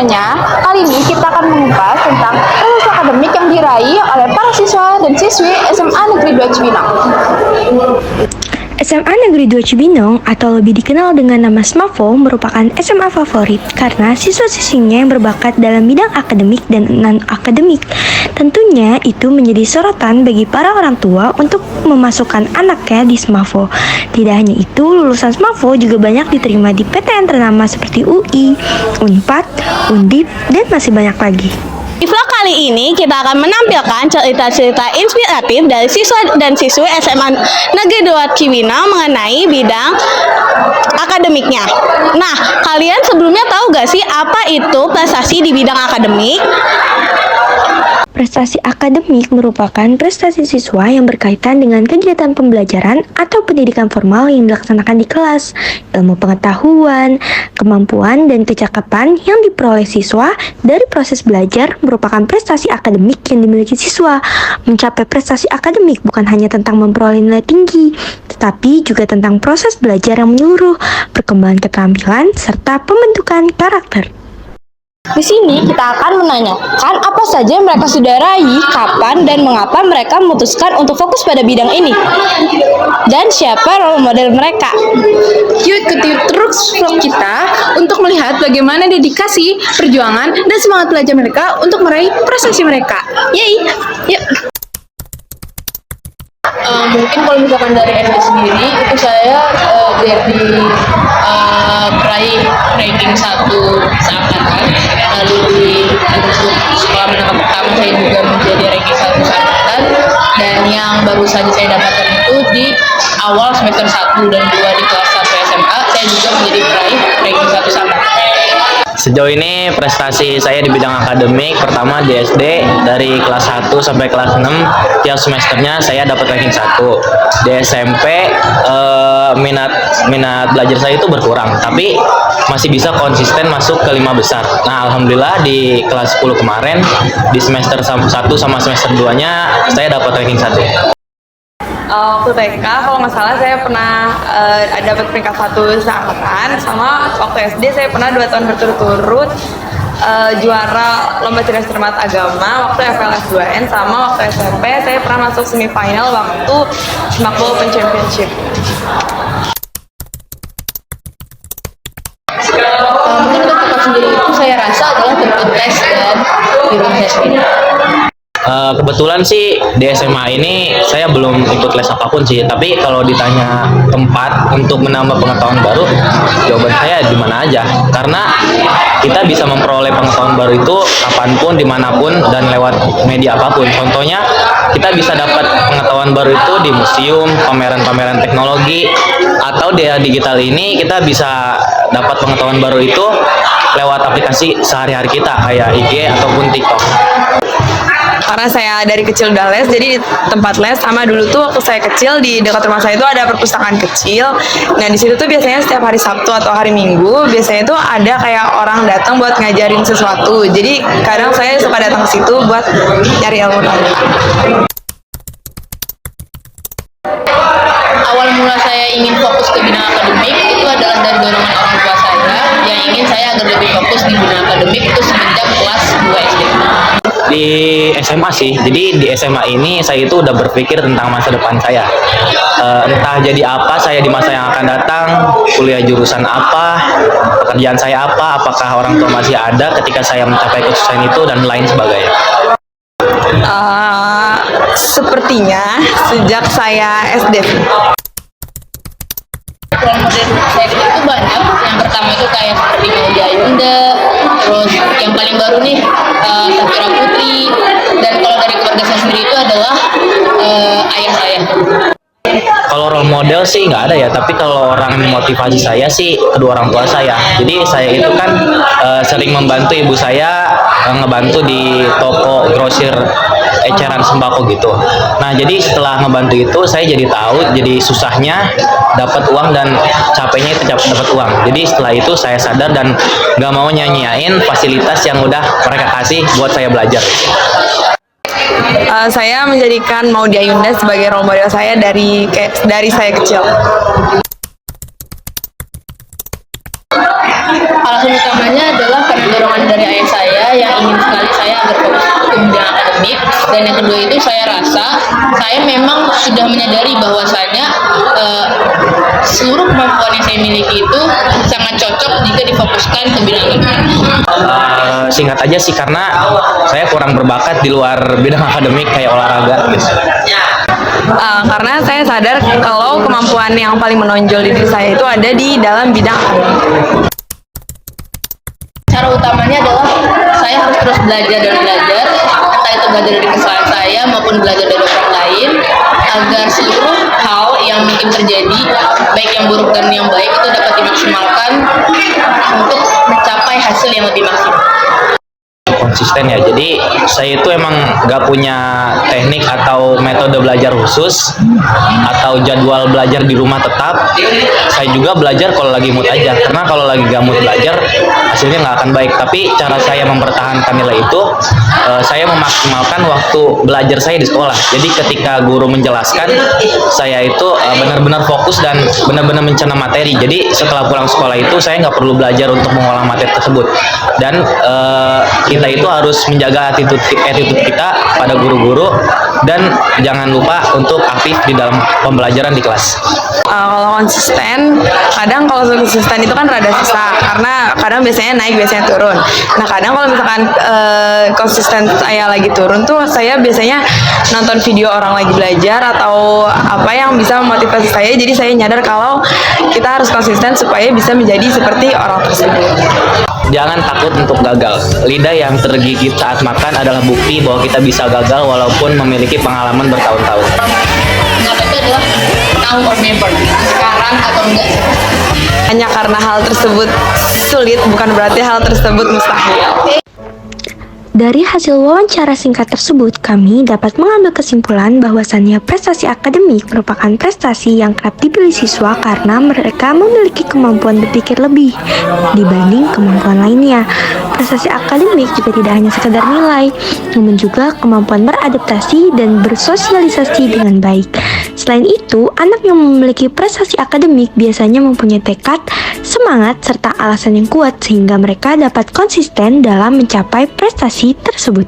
semuanya, kali ini kita akan mengupas tentang prestasi akademik yang diraih oleh para siswa dan siswi SMA Negeri 2 Cibinong. SMA Negeri 2 Cibinong atau lebih dikenal dengan nama SMAFO merupakan SMA favorit karena siswa-siswinya yang berbakat dalam bidang akademik dan non-akademik. Tentunya itu menjadi sorotan bagi para orang tua untuk memasukkan anaknya di SMAFO. Tidak hanya itu, lulusan SMAFO juga banyak diterima di PTN ternama seperti UI, Unpad, Undip, dan masih banyak lagi. Di vlog kali ini kita akan menampilkan cerita-cerita inspiratif dari siswa dan siswi SMA Negeri 2 Cibinong mengenai bidang akademiknya. Nah, kalian sebelumnya tahu gak sih apa itu prestasi di bidang akademik? Prestasi akademik merupakan prestasi siswa yang berkaitan dengan kegiatan pembelajaran atau pendidikan formal yang dilaksanakan di kelas, ilmu pengetahuan, kemampuan, dan kecakapan yang diperoleh siswa dari proses belajar merupakan prestasi akademik yang dimiliki siswa. Mencapai prestasi akademik bukan hanya tentang memperoleh nilai tinggi, tetapi juga tentang proses belajar yang menyeluruh, perkembangan keterampilan, serta pembentukan karakter. Di sini kita akan menanyakan apa saja yang mereka sudah raih, kapan, dan mengapa mereka memutuskan untuk fokus pada bidang ini, dan siapa role model mereka. Yuk ikuti terus vlog kita untuk melihat bagaimana dedikasi, perjuangan, dan semangat belajar mereka untuk meraih prestasi mereka. Yeay! Yuk! Mungkin kalau misalkan dari SD sendiri, itu saya jadi peraih ranking 1 seangkatan. Lalu untuk sekolah menengah pertama saya juga menjadi ranking 1 seangkatan. Dan yang baru saja saya dapatkan itu di awal semester 1 dan 2 di kelas 1 SMA, saya juga menjadi peraih ranking 1 seangkatan. Sejauh ini prestasi saya di bidang akademik pertama di SD dari kelas 1 sampai kelas 6 tiap semesternya saya dapat ranking 1. Di SMP minat belajar saya itu berkurang, tapi masih bisa konsisten masuk ke 5 besar. Nah, alhamdulillah di kelas 10 kemarin di semester 1 sama semester 2-nya saya dapat ranking 1. Waktu TK, kalau nggak salah saya pernah dapat peringkat 1 seangkatan, sama waktu SD saya pernah 2 tahun berturut-turut juara lomba cerdas cermat agama waktu FLS 2N, sama waktu SMP saya pernah masuk semifinal waktu SMAFO Open Championship. Mungkin untuk tempat sendiri itu saya rasa adalah bentuk tes dan bimbingan saya sendiri. Kebetulan sih di SMA ini saya belum ikut les apapun sih, tapi kalau ditanya tempat untuk menambah pengetahuan baru, jawaban saya di mana aja, karena kita bisa memperoleh pengetahuan baru itu kapanpun, dimanapun, dan lewat media apapun. Contohnya, kita bisa dapat pengetahuan baru itu di museum, pameran-pameran teknologi, atau di digital ini kita bisa dapat pengetahuan baru itu lewat aplikasi sehari-hari kita kayak IG ataupun TikTok. Karena saya dari kecil udah les, jadi di tempat les sama dulu tuh waktu saya kecil di dekat rumah saya itu ada perpustakaan kecil. Nah di situ tuh biasanya setiap hari Sabtu atau hari Minggu biasanya tuh ada kayak orang datang buat ngajarin sesuatu. Jadi kadang saya suka datang ke situ buat nyari ilmu tambahan. Awal mula saya ingin fokus ke bidang akademik itu adalah dari dorongan orang tua saya yang ingin saya agar lebih fokus di bidang akademik itu semenjak kelas 2 SD. Di SMA sih, jadi di SMA ini saya itu udah berpikir tentang masa depan saya. Entah jadi apa saya di masa yang akan datang, kuliah jurusan apa, pekerjaan saya apa, apakah orang tua masih ada ketika saya mencapai kesuksesan itu, dan lain sebagainya. Sepertinya sejak saya SD. Role model saya itu banyak. Yang pertama itu kayak seperti Maudy Ayunda, terus yang paling baru nih Safira Putri, dan kalau dari keluarga saya sendiri itu adalah ayah saya. Kalau role model sih nggak ada ya, tapi kalau orang motivasi saya sih kedua orang tua saya. Jadi saya itu kan sering membantu ibu saya ngebantu di toko grosir eceran sembako gitu. Nah jadi setelah ngebantu itu saya jadi tahu jadi susahnya dapat uang dan capeknya itu dapat uang. Jadi setelah itu saya sadar dan nggak mau nyanyiain fasilitas yang udah mereka kasih buat saya belajar. Saya menjadikan Maudy Ayunda sebagai role model saya dari saya kecil. Alasan utamanya adalah karena dorongan dari dari ayah saya yang ingin sekali saya agar fokus ke bidang akademik, dan yang kedua itu saya rasa saya memang sudah menyadari bahwasanya seluruh kemampuan yang saya miliki itu sangat cocok jika difokuskan ke bidang akademik. Singkat aja sih, karena saya kurang berbakat di luar bidang akademik kayak olahraga gitu. Karena saya sadar kalau kemampuan yang paling menonjol di diri saya itu ada di dalam bidang akademik. Cara utamanya adalah saya harus terus belajar dan belajar, entah itu belajar dari kesalahan saya maupun belajar dari orang lain, agar seluruh hal yang mungkin terjadi, baik yang buruk dan yang baik, itu dapat dimaksimalkan untuk mencapai hasil yang lebih maksimal. Konsisten ya, jadi saya itu emang gak punya teknik atau metode belajar khusus atau jadwal belajar di rumah tetap. Saya juga belajar kalau lagi mood aja, karena kalau lagi gak mood belajar hasilnya nggak akan baik. Tapi cara saya mempertahankan nilai itu, saya memaksimalkan waktu belajar saya di sekolah. Jadi ketika guru menjelaskan, saya itu benar-benar fokus dan benar-benar mencerna materi. Jadi setelah pulang sekolah itu saya nggak perlu belajar untuk mengolah materi tersebut. Dan kita itu harus menjaga attitude kita pada guru-guru, dan jangan lupa untuk aktif di dalam pembelajaran di kelas. Kalau konsisten, kadang kalau konsisten itu kan rada susah, karena kadang biasanya naik, biasanya turun. Nah kadang kalau misalkan konsisten saya lagi turun tuh, saya biasanya nonton video orang lagi belajar atau apa yang bisa memotivasi saya. Jadi saya nyadar kalau kita harus konsisten supaya bisa menjadi seperti orang tersebut. Jangan takut untuk gagal. Lidah yang tergigit saat makan adalah bukti bahwa kita bisa gagal walaupun memiliki pengalaman bertahun-tahun. Nah, itu adalah now or never, sekarang atau enggak. Hanya karena hal tersebut sulit, bukan berarti hal tersebut mustahil. Dari hasil wawancara singkat tersebut, kami dapat mengambil kesimpulan bahwasannya prestasi akademik merupakan prestasi yang kerap dipilih siswa karena mereka memiliki kemampuan berpikir lebih dibanding kemampuan lainnya. Prestasi akademik juga tidak hanya sekedar nilai, namun juga kemampuan beradaptasi dan bersosialisasi dengan baik. Selain itu, anak yang memiliki prestasi akademik biasanya mempunyai tekad, semangat, serta alasan yang kuat sehingga mereka dapat konsisten dalam mencapai prestasi tersebut.